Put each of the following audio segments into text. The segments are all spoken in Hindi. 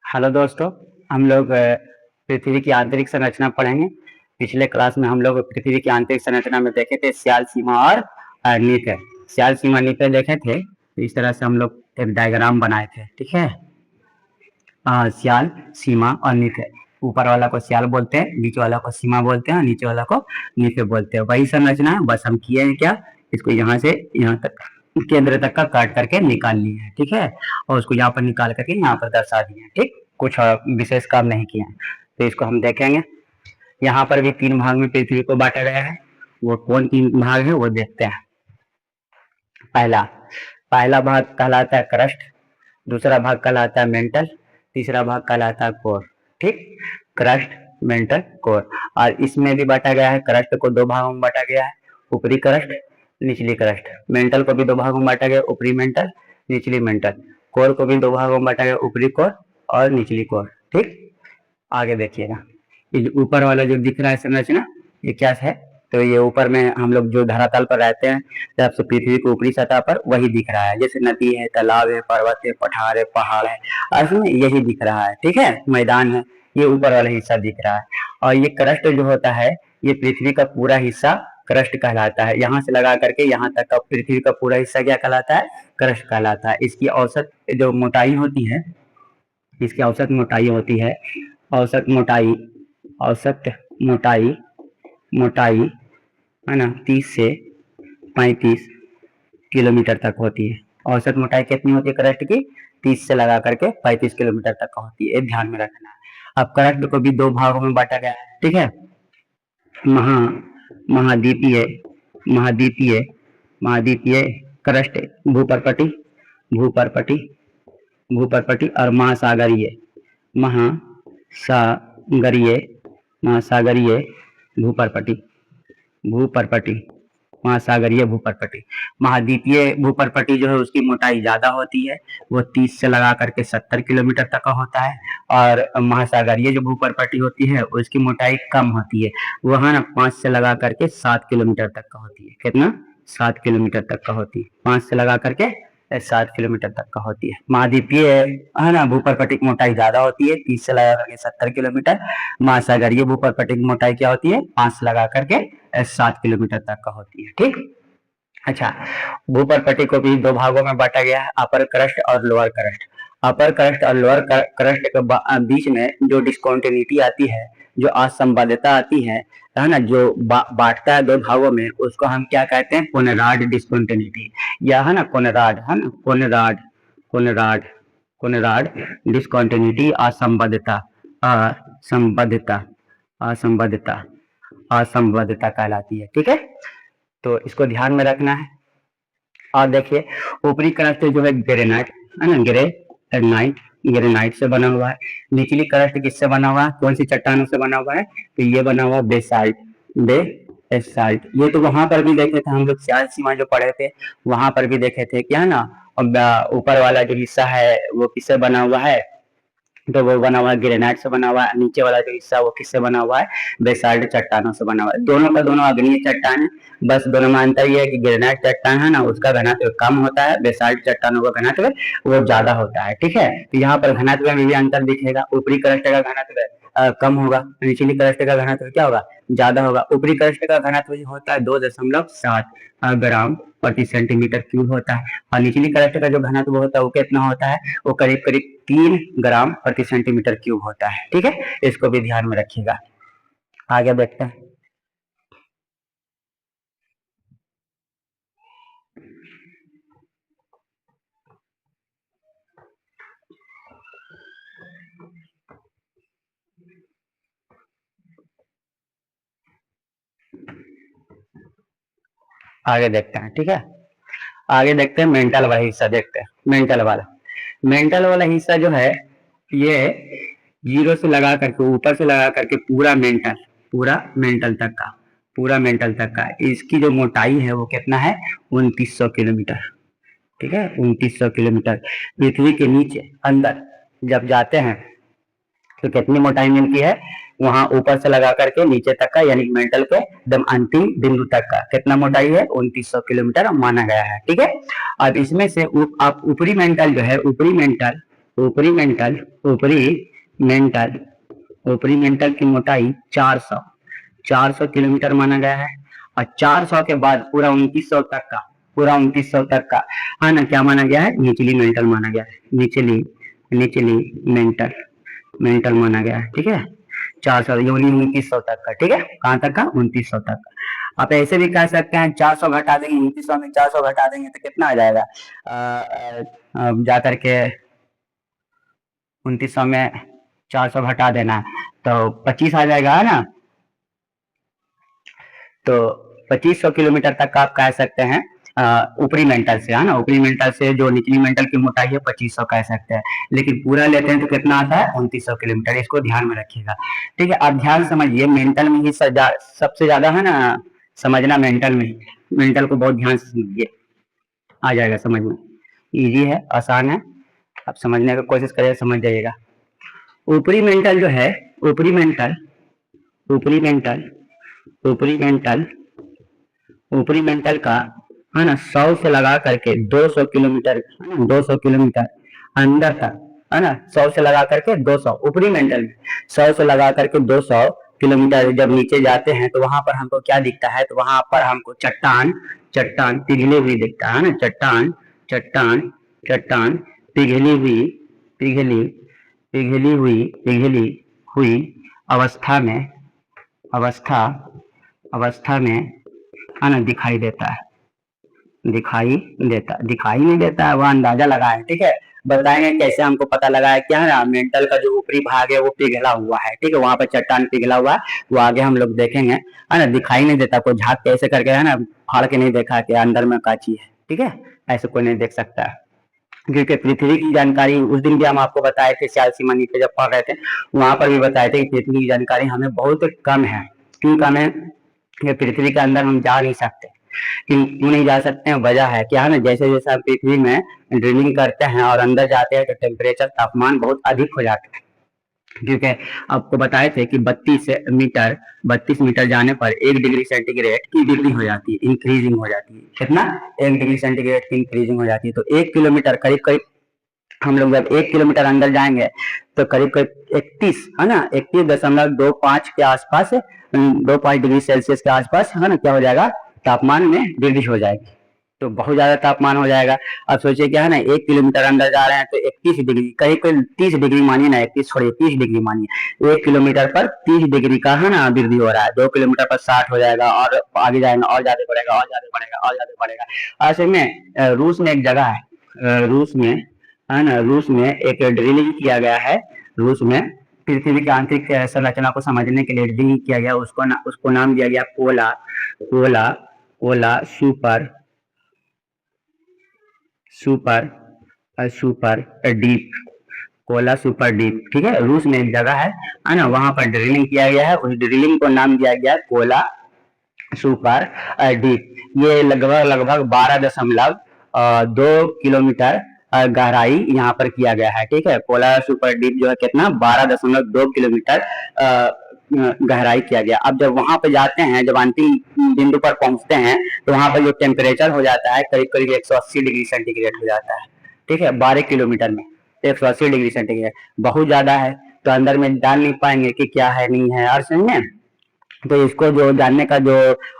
हेलो दोस्तों। हम लोग पृथ्वी की आंतरिक संरचना पढ़ेंगे। पिछले क्लास में हम लोग पृथ्वी की आंतरिक संरचना में देखे थे स्याल, सीमा और नीचे। स्याल, सीमा, नीचे देखे थे। तो इस तरह से हम लोग एक डायग्राम बनाए थे, ठीक है। स्याल, सीमा और नीचे। ऊपर वाला को स्याल बोलते हैं, बीच वाला को सीमा बोलते हैं, नीचे वाला को नीचे बोलते हैं। वही संरचना है, बस हम किए हैं क्या, इसको यहाँ से यहाँ तक केंद्र तक का काट करके निकाल लिए हैं, ठीक है। और उसको यहाँ पर निकाल करके यहाँ पर दर्शा दिए हैं, ठीक। कुछ विशेष काम नहीं किए हैं। तो इसको हम देखेंगे। यहाँ पर भी 3 भाग में पृथ्वी को बांटा गया है। वो कौन 3 भाग है वो देखते हैं। पहला पहला भाग कहलाता है क्रस्ट, दूसरा भाग कहलाता है मेंटल, तीसरा भाग कहलाता है कोर, ठीक। Crust, mental, core. और इसमें भी बांटा गया है। क्रस्ट को 2 भागों में बांटा गया है, ऊपरी क्रस्ट, निचली क्रस्ट। मेंटल को भी 2 भागों में बांटा गया, ऊपरी मेंटल, निचली मेंटल। कोर को भी 2 भागों में बांटा गया, ऊपरी कोर और निचली कोर, ठीक। आगे देखिएगा, ऊपर वाला जो दिख रहा है संरचना, ये क्या है। तो ये ऊपर में हम लोग जो धरातल पर रहते हैं, जब से पृथ्वी की ऊपरी सतह पर वही दिख रहा है। जैसे नदी है, तालाब है, पर्वत है, पठार है, पहाड़ है, इसमें यही दिख रहा है, ठीक है। मैदान है, ये ऊपर वाला हिस्सा दिख रहा है। और ये क्रस्ट जो होता है, ये पृथ्वी का पूरा हिस्सा क्रस्ट कहलाता है। यहाँ से लगा करके यहाँ तक का पृथ्वी का पूरा हिस्सा क्या कहलाता है, क्रस्ट कहलाता है। इसकी औसत जो मोटाई होती है, इसकी औसत मोटाई होती है, औसत मोटाई, औसत मोटाई, मोटाई है ना, 30 से 35 किलोमीटर तक होती है। औसत मोटाई कितनी होती है क्रस्ट की, 30 से लगा करके 35 किलोमीटर तक का होती है, ध्यान में रखना है। अब क्रस्ट को भी 2 भागों में बांटा गया है, ठीक है। महा महाद्वीपीय महाद्वीपीय महाद्वीपीय क्रस्ट, भूपर्पटी, भूपर्पटी, भूपर्पटी और महासागरीय, महासागरीय, महासागरीय भूपर्पटी, भूपर्पटी, महासागरीय भूपर्पटी। महाद्वीपीय भूपर्पटी जो है उसकी मोटाई ज्यादा होती है, वो 30 से लगा करके 70 किलोमीटर तक का होता है। और महासागरीय जो भूपर्पटी होती है उसकी मोटाई कम होती है, वो है ना 5 से लगा करके 7 किलोमीटर तक का होती है। कितना, 7 किलोमीटर तक का होती है। 5 से लगा करके 7 किलोमीटर तक का होती है। महाद्वीपीय है ना भूपर्पटी की मोटाई ज्यादा होती है, 30 से लगा करके 70 किलोमीटर। महासागरीय भूपर्पटी की मोटाई क्या होती है, 5 से लगा करके 7 किलोमीटर तक का होती है, ठीक। अच्छा, भूपर्पटी को भी 2 भागों में बांटा गया है, अपर क्रस्ट और लोअर क्रस्ट। अपर क्रस्ट और लोअर क्रस्ट के बीच में जो डिस्कॉन्टिन्यूटी आती है, जो असंबद्धता आती है ना, जो बांटता है 2 भागों में, उसको हम क्या कहते हैं, कोनराड डिस्कॉन्टिन्यूटी। या है ना कोनराड, है ना कोनराड, कोनराड, कोनराड डिस्कॉन्टिन्यूटी, असंबद्धता, असंबद्धता, असंबद्धता, असंबद्धता कहलाती है, ठीक है। तो इसको ध्यान में रखना है। और देखिए, ऊपरी क्रस्ट जो है ग्रेनाइट, है ना, ग्रेनाइट, ग्रेनाइट से बना हुआ है। निचली क्रस्ट किससे बना हुआ है, कौन सी चट्टानों से बना हुआ है, तो ये बना हुआ बेसाल्ट, बेसाल्ट। ये तो वहां पर भी देखे थे हम लोग, स्याल, सीमा जो पढ़े थे वहां पर भी देखे थे, क्या है ना। ऊपर वाला जो हिस्सा है वो किससे बना हुआ है, तो वो बना हुआ है ग्रेनाइट से बना हुआ है। नीचे वाला जो हिस्सा वो किससे बना हुआ है, बेसाल्ट चट्टानों से बना हुआ है। दोनों का दोनों अग्नीय चट्टान है, बस दोनों में अंतर ये है कि ग्रेनाइट चट्टान है ना, उसका घनत्व कम होता है, बेसाल्ट चट्टानों का घनत्व वो ज्यादा होता है, ठीक है। तो यहाँ पर घनत्व में भी अंतर दिखेगा। ऊपरी क्रस्ट का घनत्व कम होगा, निचली क्रस्ट का घनत्व क्या होगा, ज्यादा होगा। ऊपरी क्रस्ट का घनत्व होता है 2.7 ग्राम प्रति सेंटीमीटर क्यूब होता है, और निचली क्रस्ट का जो घनत्व होता है वो कितना होता है, वो करीब करीब 3 ग्राम प्रति सेंटीमीटर क्यूब होता है, ठीक है। इसको भी ध्यान में रखिएगा। आगे देखते हैं। आगे देखते हैं, ठीक है। आगे देखते हैं मेंटल वाला हिस्सा, देखते हैं मेंटल वाला। मेंटल वाला हिस्सा जो है, ये 0 से लगा करके, ऊपर से लगा करके पूरा मेंटल, पूरा मेंटल तक का, पूरा मेंटल तक का, इसकी जो मोटाई है वो कितना है, 2900 किलोमीटर, ठीक है। 2900 किलोमीटर। पृथ्वी के नीचे अंदर जब जाते हैं तो कितनी मोटाई मिलती है, वहां ऊपर से लगा करके नीचे तक का, यानी मेंटल के एकदम अंतिम बिंदु तक का कितना मोटाई है, 2900 किलोमीटर माना गया है, ठीक है। अब इसमें से आप ऊपरी मेंटल जो है, ऊपरी मेंटल ऊपरी मेंटल ऊपरी मेंटल ऊपरी मेंटल की मोटाई 400 किलोमीटर माना गया है। और 400 के बाद पूरा 2900 तक का, पूरा 2900 तक का है ना, क्या माना गया है, निचली मेंटल माना गया है। निचली निचली मेंटल मेंटल माना गया है। ठीक है, 400 यानी 2900 तक का। ठीक है, कहाँ तक का, 2900 तक का। आप ऐसे भी कह सकते हैं 400 घटा देंगे, 2900 में 400 घटा देंगे तो कितना आ जाएगा, जाकर के 2900 में 400 घटा देना तो 25 आ जाएगा, है ना। तो 2500 किलोमीटर तक का आप कह सकते हैं ऊपरी मेंटल से, है ना। ऊपरी मेंटल से जो निचली मेंटल की मोटाई है 2500 कह सकते हैं, लेकिन पूरा लेते हैं तो कितना आता है, 2900 किलोमीटर। इसको ध्यान में रखिएगा। ठीक है, आप ध्यान समझिए, मेंटल में ही सबसे ज्यादा है ना समझना, मेंटल में। मेंटल को बहुत ध्यान से समझिए, आ जाएगा समझ में। इजी है, आसान है, आप समझने की कोशिश करिए, समझ जाइएगा। ऊपरी मेंटल जो है, ऊपरी मेंटल ऊपरी मेंटल ऊपरी मेंटल ऊपरी मेंटल का है ना 100 से लगा करके 200 किलोमीटर, है ना, 200 किलोमीटर अंदर तक, है ना। 100 से लगा करके 200 ऊपरी मेंटल में, 100 से लगा करके 200 किलोमीटर जब नीचे जाते हैं तो वहां पर हमको क्या दिखता है, तो वहां पर हमको चट्टान चट्टान पिघली हुई दिखता है ना। चट्टान चट्टान चट्टान पिघली हुई पिघली पिघली हुई अवस्था में अवस्था अवस्था में है ना दिखाई नहीं देता है, वह अंदाजा लगाए। ठीक है, बताएंगे कैसे हमको पता लगा है, क्या है ना, मेंटल का जो ऊपरी भाग है वो पिघला हुआ है। ठीक है, वहां पर चट्टान पिघला हुआ है, वो आगे हम लोग देखेंगे, है ना। दिखाई नहीं देता, कोई झाग कैसे करके, है ना, फाड़ के नहीं देखा कि अंदर में क्या चीज है। ठीक है, ऐसे कोई नहीं देख सकता है, क्योंकि पृथ्वी की जानकारी उस दिन भी हम आपको बताए थे, सियासी मनी पे जब पढ़ रहे थे, वहां पर भी बताए थे कि पृथ्वी की जानकारी हमें बहुत कम है। क्यों कम है, पृथ्वी के अंदर हम जा नहीं सकते। क्यों नहीं जा सकते हैं, वजह है क्या, है ना, जैसे जैसे हम पृथ्वी में ड्रिलिंग करते हैं और अंदर जाते हैं तो टेम्परेचर, तापमान बहुत अधिक हो जाता है। क्योंकि आपको बताए थे कि 32 मीटर जाने पर 1 डिग्री सेंटीग्रेड की वृद्धि हो जाती है, इंक्रीजिंग हो जाती है। कितना, 1 डिग्री सेंटीग्रेड की इंक्रीजिंग हो जाती है। तो 1 किलोमीटर करीब करीब हम लोग जब 1 किलोमीटर अंदर जाएंगे तो करीब करीब 31, है ना, 31.25 के आसपास, 25 डिग्री सेल्सियस के आसपास, है ना, क्या हो जाएगा, तापमान में वृद्धि हो जाएगी। तो बहुत ज्यादा तापमान हो जाएगा। अब सोचिए क्या है ना, 1 किलोमीटर अंदर जा रहे हैं तो 31 डिग्री, करीब करीब 30 डिग्री मानिए ना, 31 छोड़िए 30 डिग्री मानिए, 1 किलोमीटर पर 30 डिग्री का, है ना, वृद्धि हो रहा है। 2 किलोमीटर पर 60 हो जाएगा, और आगे जाएगा और ज्यादा बढ़ेगा, और ज्यादा बढ़ेगा, और ज्यादा बढ़ेगा। ऐसे में रूस में एक जगह है, रूस में, है ना, रूस में एक ड्रिलिंग किया गया है। रूस में पृथ्वी की आंतरिक संरचना को समझने के लिए ड्रिलिंग किया गया, उसको नाम दिया गया Cola Cola Kola super super super deep Kola super deep. ठीक है, रूस में एक जगह है ना, वहां पर ड्रिलिंग किया गया है। उस ड्रिलिंग को नाम दिया गया कोला सुपर डीप। ये लगभग लगभग 12.2 किलोमीटर गहराई यहाँ पर किया गया है। ठीक है, कोला सुपर डीप जो है कितना, 12.2 किलोमीटर गहराई किया गया। अब जब वहां पे जाते हैं, जब अंतिम बिंदु पर पहुंचते हैं तो वहां पर जो टेम्परेचर हो जाता है करीब करीब 180 डिग्री सेंटीग्रेड हो जाता है। ठीक है, 12 किलोमीटर में 180 डिग्री सेंटीग्रेड बहुत ज्यादा है, तो अंदर में जान नहीं पाएंगे कि क्या है नहीं है, और समझे। तो इसको जो जानने का जो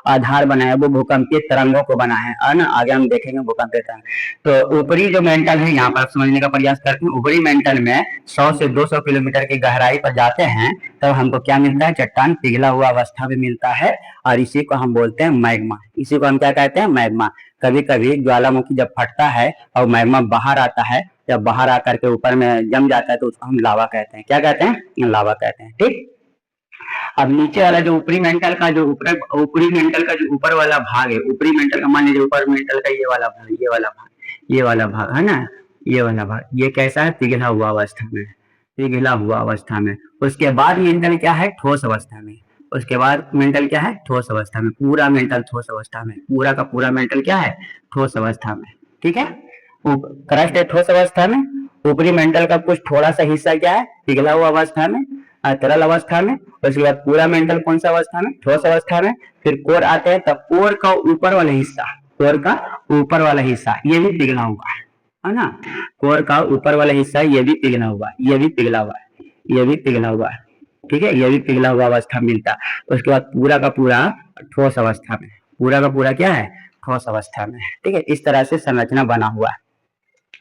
आधार बना है वो भूकंपीय तरंगों को बना है ना। आगे हम देखेंगे भूकंपीय तरंग। तो ऊपरी जो मेंटल है, यहाँ पर समझने का प्रयास करते हैं। ऊपरी मेंटल में 100 से 200 किलोमीटर की गहराई पर जाते हैं तब हमको क्या मिलता है, चट्टान पिघला हुआ अवस्था में मिलता है, और इसी को हम बोलते हैं मैग्मा। इसी को हम क्या कहते हैं, मैग्मा। कभी कभी ज्वालामुखी जब फटता है और मैग्मा बाहर आता है, जब बाहर आकर के ऊपर में जम जाता है तो उसको हम लावा कहते हैं। क्या कहते हैं, लावा कहते हैं। ठीक, अब नीचे वाला जो ऊपरी मेंटल का जो ऊपर वाला भाग है, ऊपरी मेंटल का मान लीजिए ऊपर मेंटल का ये वाला भाग, ये वाला भाग है ना, ये वाला भाग, ये कैसा है, पिघला हुआ अवस्था में, पिघला हुआ अवस्था में। उसके बाद मेंटल क्या है, ठोस अवस्था में। उसके बाद मेंटल क्या है, ठोस अवस्था में। पूरा मेंटल ठोस अवस्था में, पूरा का पूरा मेंटल क्या है, ठोस अवस्था में। ठीक है, क्रस्ट है ठोस अवस्था में। ऊपरी मेंटल का कुछ थोड़ा सा हिस्सा क्या है, पिघला हुआ अवस्था में, तरल अवस्था में। उसके बाद पूरा मेंटल कौन सा अवस्था में, ठोस अवस्था में। फिर कोर आते हैं, तब कोर का ऊपर वाला हिस्सा, कोर का ऊपर वाला हिस्सा ये भी पिघला हुआ है है ना। कोर का ऊपर वाला हिस्सा ये भी पिघला हुआ, ये भी पिघला हुआ है, ये भी पिघला हुआ है, ठीक है, ये भी पिघला हुआ अवस्था मिलता है। उसके बाद पूरा का पूरा ठोस अवस्था में, पूरा का पूरा क्या है, ठोस अवस्था में, ठीक है। इस तरह से संरचना बना हुआ है।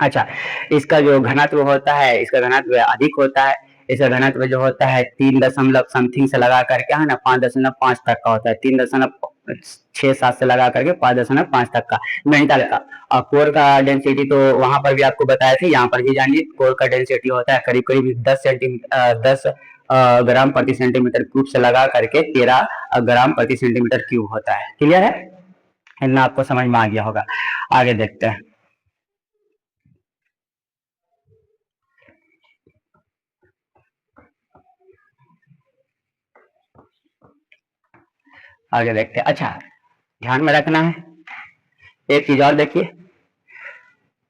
अच्छा, इसका जो घनत्व होता है, इसका घनत्व अधिक होता है। इसका घनत्व जो होता है 3 दशमलव समथिंग से लगा करके है ना 5.5 तक का होता है, 3.6-7 से लगा करके 5.5 तक का मेंटल का। और कोर का डेंसिटी तो वहां पर भी आपको बताया थे, यहाँ पर भी जानिए। कोर का डेंसिटी होता है करीब करीब 10 ग्राम प्रति सेंटीमीटर क्यूब से लगा करके 13 ग्राम प्रति सेंटीमीटर क्यूब होता है। क्लियर है, इतना आपको समझ में आ गया होगा। आगे देखते हैं। आगे देखते हैं। अच्छा, ध्यान में रखना है एक चीज और, देखिए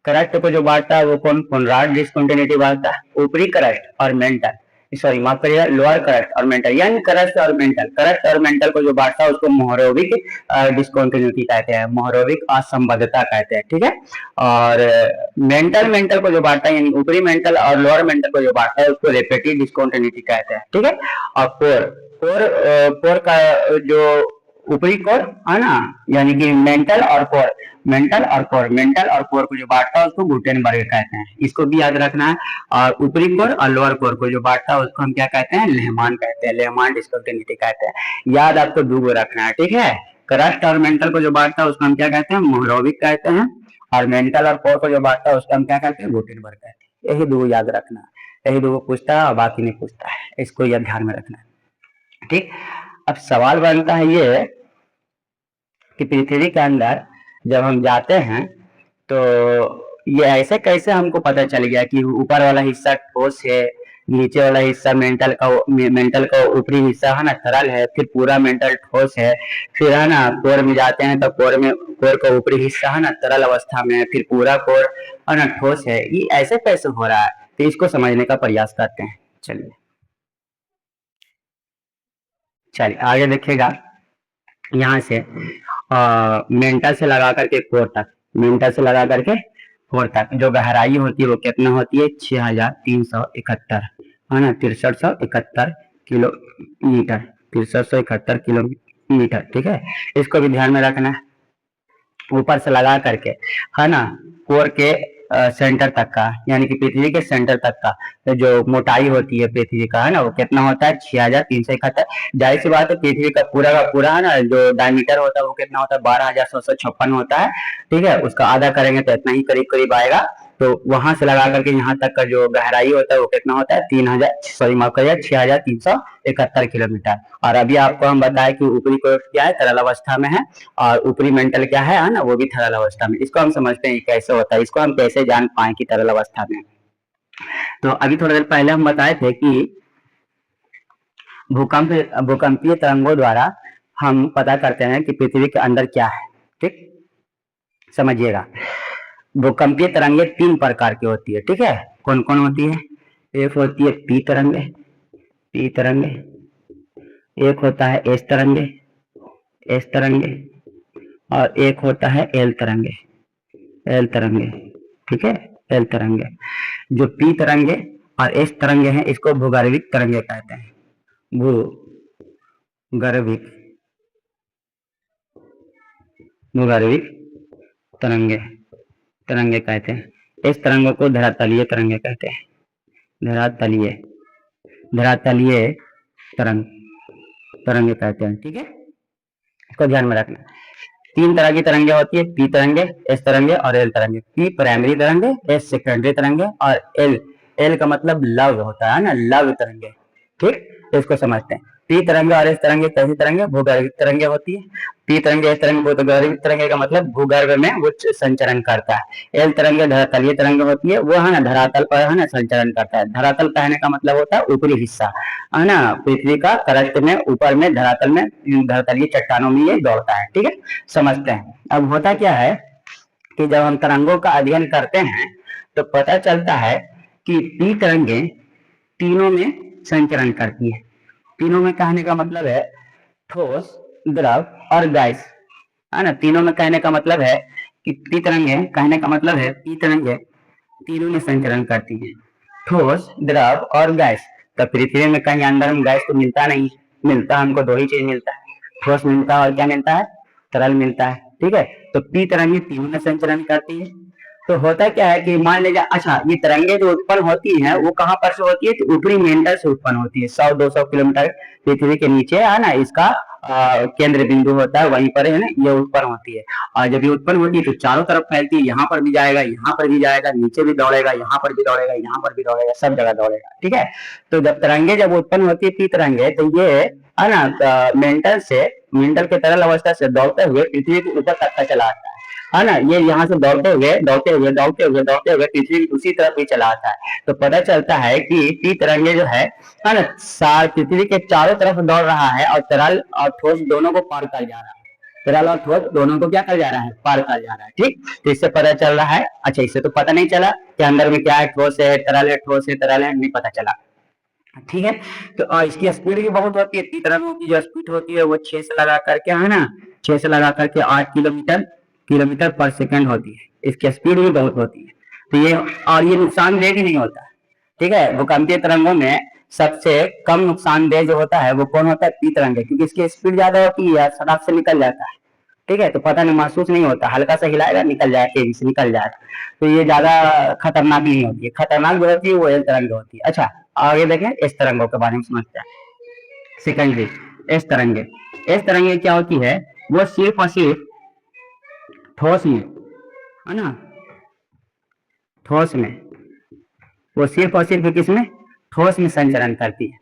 करस्ट को जो बांटता है वो कौन कौन, रॉड डिस्कंटिन्यूटी बांटता है, ऊपरी करस्ट और मेंटल, सॉरी माफ करिएगा, लोअर करस्ट और मेंटल, यानी करस्ट और मेंटल, करस्ट और मेंटल को जो बांटता है उसको मोहरोविक डिस्कंटिन्यूटी कहते हैं, मोहरोविक असंबद्धता कहते हैं, ठीक है। और मेंटल मेंटल को जो बांटता है, यानी ऊपरी मेंटल और लोअर मेंटल को जो बांटता है उसको रेपेटिव डिस्कंटिन्यूटी कहते हैं, ठीक है। और कोर कोर कोर का जो ऊपरी कोर है ना, यानी कि मेंटल और कोर, मेंटल और कोर, मेंटल और कोर को जो बांटता है उसको गुटेनबर्ग कहते हैं, इसको भी याद रखना है। और ऊपरी कोर और लोअर कोर को जो बांटता है उसको हम क्या कहते हैं, लेहमान कहते हैं, लेहमान डिस्कंटिन्यूटी कहते हैं। याद आपको दो रखना है, ठीक है। करस्ट और मेंटल को जो बांटता है उसको हम क्या कहते हैं, मोहरोविक कहते हैं, और मेंटल और कोर को जो बांटता है उसको हम क्या कहते हैं, गुटेनबर्ग कहते हैं। यही दो याद रखना है, यही दो पूछता है और बाकी नहीं पूछता है, इसको यह ध्यान में रखना है, ठीक। अब सवाल बनता है ये कि पृथ्वी के अंदर जब हम जाते हैं तो ये ऐसे कैसे हमको पता चल गया कि ऊपर वाला हिस्सा ठोस है, नीचे वाला हिस्सा मेंटल का ऊपरी हिस्सा है ना तरल है, फिर पूरा मेंटल ठोस है, फिर है ना कोर में जाते हैं तो कोर का ऊपरी हिस्सा है ना तरल अवस्था में, फिर पूरा कोर है ना ठोस है, ये ऐसे कैसे हो रहा है, तो इसको समझने का प्रयास करते हैं। चलिए चलिए आगे देखिएगा। यहाँ से मेंटल से लगा करके कोर तक, मेंटल से लगा करके कोर तक जो गहराई होती है वो कितना होती है, 6371 है ना, 6371 किलोमीटर, 6371 किलोमीटर, ठीक है। इसको भी ध्यान में रखना है। ऊपर से लगा करके है ना कोर के सेंटर तक का, यानी कि पृथ्वी के सेंटर तक का तो जो मोटाई होती है पृथ्वी का है ना वो कितना होता है, 6371। जाहिर सी बात है पृथ्वी का पूरा है ना जो डायमीटर होता है वो कितना होता है, 12756 होता है, ठीक है। उसका आधा करेंगे तो इतना ही करीब करीब आएगा। तो वहां से लगा करके यहाँ तक का जो गहराई होता है वो कितना होता है, 6371 किलोमीटर। और अभी आपको हम बताए कि ऊपरी कोर क्या है, तरल अवस्था में है, और ऊपरी मेंटल क्या है ना वो भी तरल अवस्था में। इसको हम समझते हैं कैसे होता है, इसको हम कैसे जान पाए कि तरल अवस्था में। तो अभी थोड़ी देर पहले हम बताए थे कि भूकंपीय तरंगों द्वारा हम पता करते हैं कि पृथ्वी के अंदर क्या है, ठीक। समझिएगा, भूकंपीय तरंगे 3 प्रकार की होती है, ठीक है। कौन कौन होती है, एक होती है पी तरंगे, पी तरंगे, एक होता है एस तरंगे, एस तरंगे, और एक होता है एल तरंगे, एल तरंगे, ठीक है, एल तरंगे। जो पी तरंगे और एस तरंगे हैं इसको भूगर्भिक तरंगे कहते हैं, भूगर्भिक, भूगर्भिक तरंगे, तरंगे कहते हैं। इस तरंगों को धरातलीय तरंगे कहते हैं, धरातलीय, धरातलीय तरंग, तरंगे कहते हैं, ठीक है। इसको ध्यान में रखना। 3 तरह की तरंगे होती है, पी तरंगे, एस तरंगे और एल तरंगे। पी प्राइमरी तरंगे, एस सेकेंडरी तरंगे, और एल, एल का मतलब लव होता है ना, लव तरंगे, ठीक। तो इसको समझते हैं। पी तरंगे और एस तरंगे कैसी तरंगे, भूगर्भिक तरंगे होती है। पी तरंगे एस तरंगे भूगर्भिक तरंगे का मतलब भूगर्भ में वो संचरण करता है। एल तरंगे धरातलीय तरंगे होती है, वो है ना धरातल पर है ना संचरण करता है। धरातल कहने का मतलब होता है ऊपरी हिस्सा है ना, पृथ्वी का करस्ट में ऊपर में धरातल में धरातलीय चट्टानों में ये दौड़ता है, ठीक है। समझते हैं। अब होता क्या है कि जब हम तरंगों का अध्ययन करते हैं तो पता चलता है कि पी तरंगे तीनों में संचरण करती है। तीनों में कहने का मतलब है ठोस, द्रव और गैस, है ना। तीनों में कहने का मतलब है कि पी तरंगे, कहने का मतलब है पी तरंगे तीनों में संचरण करती है, ठोस, द्रव और गैस। तो पृथ्वी में कहीं अंदर में गैस तो मिलता नहीं, मिलता हमको दो ही चीज मिलता है, ठोस मिलता है और क्या मिलता है, तरल मिलता है। ठीक है, तो पी तरंगे तीनों में संचरण करती है। तो होता क्या है कि मान लीजिए, अच्छा ये तरंगे जो उत्पन्न होती हैं वो कहाँ पर से होती है, तो ऊपरी मेंडल से उत्पन्न होती है, 100-200 किलोमीटर पृथ्वी के नीचे है ना, इसका केंद्र बिंदु होता है, वहीं पर है ना ये उत्पन्न होती है। और जब ये उत्पन्न होती है तो चारों तरफ फैलती है, यहाँ पर भी जाएगा, यहाँ पर भी जाएगा, नीचे भी दौड़ेगा, यहाँ पर भी दौड़ेगा, यहाँ पर भी दौड़ेगा, सब जगह दौड़ेगा। ठीक है, तो जब तरंगे जब उत्पन्न होती है पी तरंगे, तो ये है ना मेंटल के तरल अवस्था से दौड़ते हुए पृथ्वी के ऊपर तक का चला आता है ना, ये यहाँ से दौड़ते हुए दौड़ते हुए दौड़ते हुए दौड़ते हुए पृथ्वी की दूसरी तरफ भी चला आता है। तो पता चलता है कि पी तरंगे जो है ना, पृथ्वी के चारों तरफ दौड़ रहा है और तरल और ठोस दोनों को पार कर जा रहा है, तरल और ठोस दोनों को क्या कर जा रहा है, पार कर जा रहा है। ठीक, तो इससे पता चल रहा है, अच्छा इससे तो पता नहीं चला कि अंदर में क्या है, ठोस है, तरल है, ठोस है, तरल है, नहीं पता चला। ठीक है, तो इसकी स्पीड भी बहुत होती है, तरंगों की जो स्पीड होती है वो 6 से लगा करके है ना, 6 से लगा करके 8 किलोमीटर पर सेकंड होती है, इसकी स्पीड भी बहुत होती है। तो ये और ये नुकसानदेह भी नहीं होता। ठीक है, भूकंपीय तरंगों में सबसे कम नुकसानदेह जो होता है वो कौन होता है, पी तरंगे, क्योंकि इसकी स्पीड ज्यादा होती है, सड़क से निकल जाता है। ठीक है, तो पता नहीं, महसूस नहीं होता, हल्का सा हिलाएगा निकल जाएगा, तेजी से निकल जाएगा, तो ये ज्यादा खतरनाक नहीं होती है। खतरनाक जो होती है वो एल तरंग होती है। अच्छा आगे देखें, इस तरंगों के बारे में समझते हैं। सेकेंडली इस तरंगे क्या होती है, वो सिर्फ और सिर्फ ठोस में है ना, ठोस में, वो सिर्फ और सिर्फ किसमें, ठोस में संचरण करती है।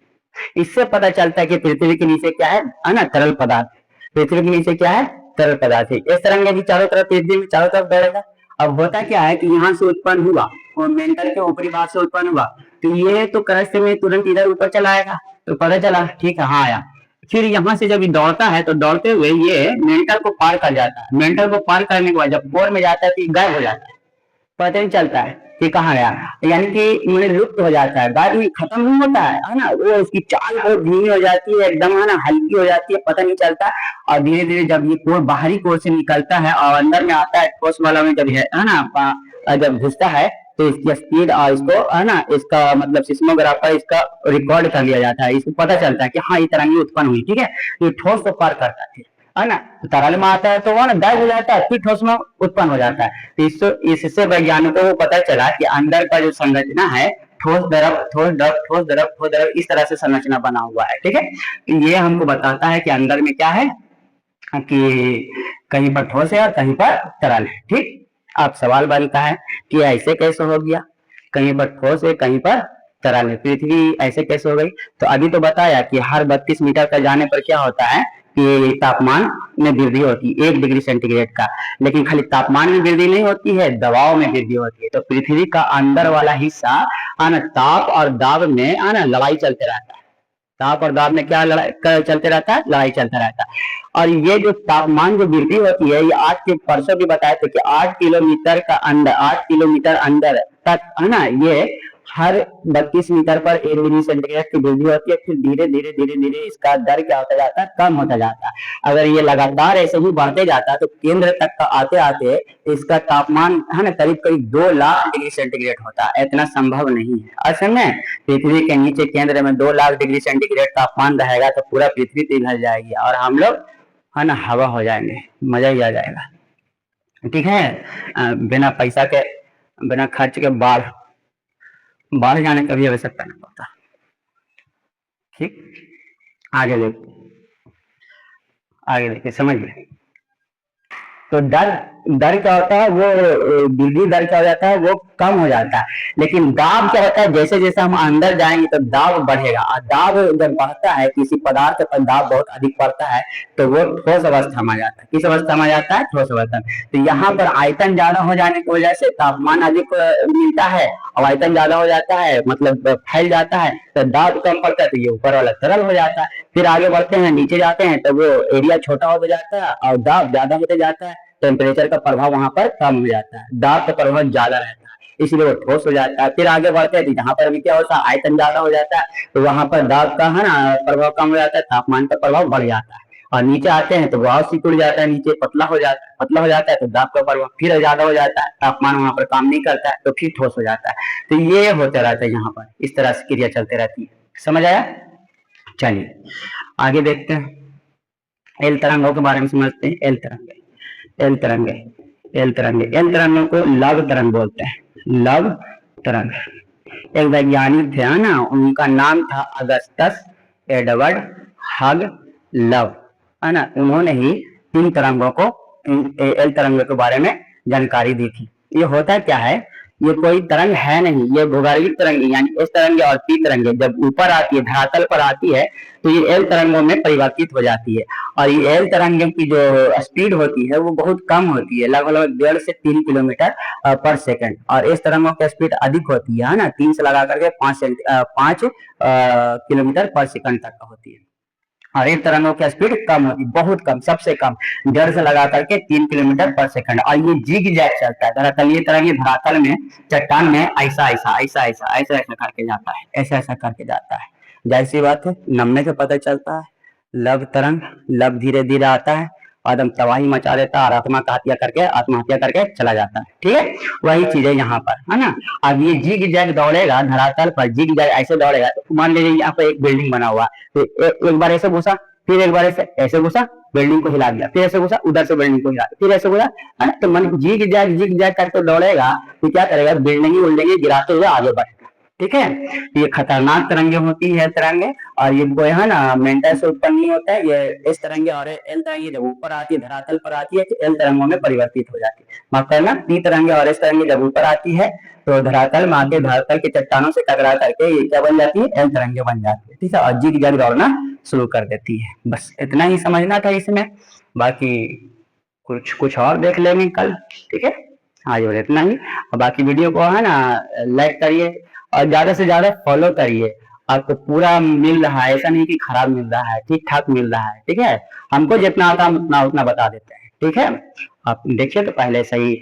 इससे पता चलता है कि पृथ्वी के नीचे क्या है ना, तरल पदार्थ, पृथ्वी के नीचे क्या है, तरल पदार्थ है। इस तरंगे भी चारों तरफ पृथ्वी में चारों तरफ दौड़ेगा। अब होता क्या है कि यहाँ से उत्पन्न हुआ और मेंटल के ऊपरी भाग से उत्पन्न हुआ, तो ये तो क्रस्ट में तुरंत इधर ऊपर चला आएगा, तो पता चला ठीक है, हाँ आया। फिर यहाँ से जब ये दौड़ता है तो दौड़ते हुए ये मेंटल को पार कर जाता है, मेंटल को पार करने के बाद जब कोर में जाता है तो गायब हो जाता है, पता नहीं चलता है कि कहाँ गया, यानी कि लुप्त हो जाता है, गायब नहीं, खत्म नहीं होता है ना, वो उसकी चाल बहुत धीमी हो जाती है, एकदम है ना हल्की हो जाती है, पता नहीं चलता। और धीरे धीरे जब ये कोर बाहरी कोर से निकलता है और अंदर में आता है, ठोस वाला में जब है ना, जब घुसता है तो इसकी स्पीड और इसको है ना, इसका मतलब सिस्मोग्राफर इसका रिकॉर्ड कर लिया जाता है, इसको पता चलता है कि हाँ ये तरंगी उत्पन्न हुई। ठीक है, ये ठोस को पार करता है ना, तरल में आता है तो वो ना गायब हो जाता है, फिर ठोस में उत्पन्न हो जाता है। तो इससे वैज्ञानिकों को पता चला कि अंदर का जो संरचना है, ठोस द्रव ठोस द्रव ठोस द्रव ठोस द्रव, इस तरह से संरचना बना हुआ है। ठीक है, ये हमको बताता है कि अंदर में क्या है, कि कहीं पर ठोस है और कहीं पर तरल है। ठीक, अब सवाल बनता है कि ऐसे कैसे हो गया, कहीं पर ठोस है कहीं पर तरल है, पृथ्वी ऐसे कैसे हो गई। तो अभी तो बताया कि हर 32 मीटर का जाने पर क्या होता है कि तापमान में वृद्धि होती है 1 डिग्री सेंटीग्रेड का, लेकिन खाली तापमान में वृद्धि नहीं होती है, दबाव में वृद्धि होती है। तो पृथ्वी का अंदर वाला हिस्सा आना ताप और दाब में आना लड़ाई चलते रहता है, ताप और दाब में क्या लड़ाई चलते रहता है, लड़ाई चलता रहता है। और ये जो तापमान जो वृद्धि होती है, ये आज के परसों भी बताए थे कि 8 किलोमीटर का अंदर 8 किलोमीटर अंदर तक है ना, ये हर 32 मीटर पर 1 डिग्री सेंटीग्रेड की वृद्धि होती है। फिर धीरे धीरे धीरे धीरे इसका दर क्या होता जाता है, कम होता जाता है। अगर ये लगातार ऐसे ही बढ़ते जाता है तो केंद्र तक का आते आते इसका तापमान है ना करीब करीब 2 लाख डिग्री सेंटीग्रेड होता है। इतना संभव नहीं है, असल में पृथ्वी के नीचे केंद्र में 2 लाख डिग्री सेंटीग्रेड तापमान रहेगा तो पूरा पृथ्वी पिघल जाएगी और हम लोग है ना हवा हो जाएंगे, मजा ही आ जाएगा। ठीक है, बिना पैसा के बिना खर्च के बाहर जाने का भी आवश्यकता नहीं पड़ता। ठीक, आगे देखिए समझिए। तो डर क्या होता है, वो वृद्धि दर क्या हो जाता है, वो कम हो जाता है। लेकिन दाब क्या होता है, जैसे जैसे हम अंदर जाएंगे तो दाब बढ़ेगा, और दाब जब बढ़ता है किसी पदार्थ पर दाब बहुत अधिक बढ़ता है तो वो ठोस अवस्था में आ जाता है। किस अवस्था में आ जाता है, ठोस अवस्था। तो यहाँ पर आयतन ज्यादा हो जाने की वजह से तापमान अधिक मिलता है, और आयतन ज्यादा हो जाता है मतलब फैल जाता है तो दाब कम पड़ता है, तो ये ऊपर वाला तरल हो जाता है। फिर आगे बढ़ते हैं, नीचे जाते हैं तो वो एरिया छोटा हो जाता है और दाब ज्यादा होते जाता है, टेम्परेचर का प्रभाव वहां पर कम हो जाता है, दाब का प्रभाव ज्यादा रहता है, इसलिए वो ठोस हो जाता है। फिर आगे बढ़ते हैं तो जहां पर भी क्या होता है, आयतन ज्यादा हो जाता है तो वहां पर दाब का है ना प्रभाव कम हो जाता है, तापमान का प्रभाव बढ़ जाता है। और नीचे आते हैं तो वो और सिकुड़ जाता है, नीचे पतला हो जाता है तो दाब का ऊपर फिर ज्यादा हो जाता है, तापमान वहां पर काम नहीं करता है तो फिर ठोस हो जाता है। तो ये होता रहता है यहाँ पर, इस तरह से क्रिया चलते रहती है। समझ आया? चलिए आगे देखते हैं, एल तरंगों के बारे में समझते हैं। एल तरंगे, एल तरंगे, एल तरंगे, एल तरंगों को लव तरंग बोलते हैं, लव तरंग। एक वैज्ञानिक थे ना, उनका नाम था अगस्टस एडवर्ड हग लव, है ना, उन्होंने ही इन तरंगों को, एल तरंगों के बारे में जानकारी दी थी। ये होता क्या है, ये कोई तरंग है नहीं, ये भूगोलिक तरंग यानी एस तरंगे और पी तरंगे जब ऊपर आती है, धरातल पर आती है तो ये एल तरंगों में परिवर्तित हो जाती है। और ये एल तरंगों की जो स्पीड होती है वो बहुत कम होती है, लगभग 1.5 से 3 किलोमीटर पर सेकंड। और इस तरंगों की स्पीड अधिक होती है ना, 3 से लगा करके 5 किलोमीटर पर सेकंड तक का होती है। और इस तरंगों की स्पीड कम होती, बहुत कम, सबसे कम 1.5 से लगा करके 3 किलोमीटर पर सेकंड। और ये जिग जैग चलता है, धरातलीय तरंग धरातल में, चट्टान में ऐसा ऐसा ऐसा ऐसा ऐसा ऐसा करके जाता है, ऐसा ऐसा करके जाता है। जैसी बात है, नमने से पता चलता है। लव तरंग, लव धीरे धीरे आता है, एकदम तबाही मचा देता है और आत्महत्या करके चला जाता है। ठीक है, वही चीज है यहाँ पर, है ना। अब ये जिग जैग दौड़ेगा धरातल पर, जिग जैग ऐसे दौड़ेगा, तो मान लीजिए यहाँ पे एक बिल्डिंग बना हुआ, तो एक बार ऐसे घुसा, फिर एक बार ऐसे घुसा, बिल्डिंग को हिला दिया, फिर ऐसे घुसा, उधर से बिल्डिंग को हिला दिया, फिर ऐसे घुसा, है ना। तो मन जिग जैग करके दौड़ेगा तो क्या करेगा, बिल्डिंग उल्डिंग गिराते हुए आगे बढ़ेगा। ठीक है, ये खतरनाक तरंगे होती है तरंगे, और ये वो है ना मेंटल से उत्पन्न नहीं होता है। ये इस तरंगे और एल तरंगे जब ऊपर आती है, धरातल पर आती है, तो एल तरंगों में परिवर्तित हो जाती है। माफ करना, पी तरंगे और एस तरंगे जब ऊपर आती है तो धरातल में आके धरातल के चट्टानों से टकरा करके ये क्या बन जाती है, एल तरंगे बन जाती है। ठीक है, और जिग जैग दौड़ना शुरू कर देती है। बस इतना ही समझना था इसमें, बाकी कुछ और देख लेंगे कल। ठीक है, आज और इतना ही। और बाकी वीडियो को है ना लाइक करिए और ज्यादा से ज्यादा फॉलो करिए। आपको पूरा मिल रहा है, ऐसा नहीं कि खराब मिल रहा है, ठीक ठाक मिल रहा है। ठीक है, हमको जितना आता है उतना बता देते हैं। ठीक है, आप देखिए तो पहले सही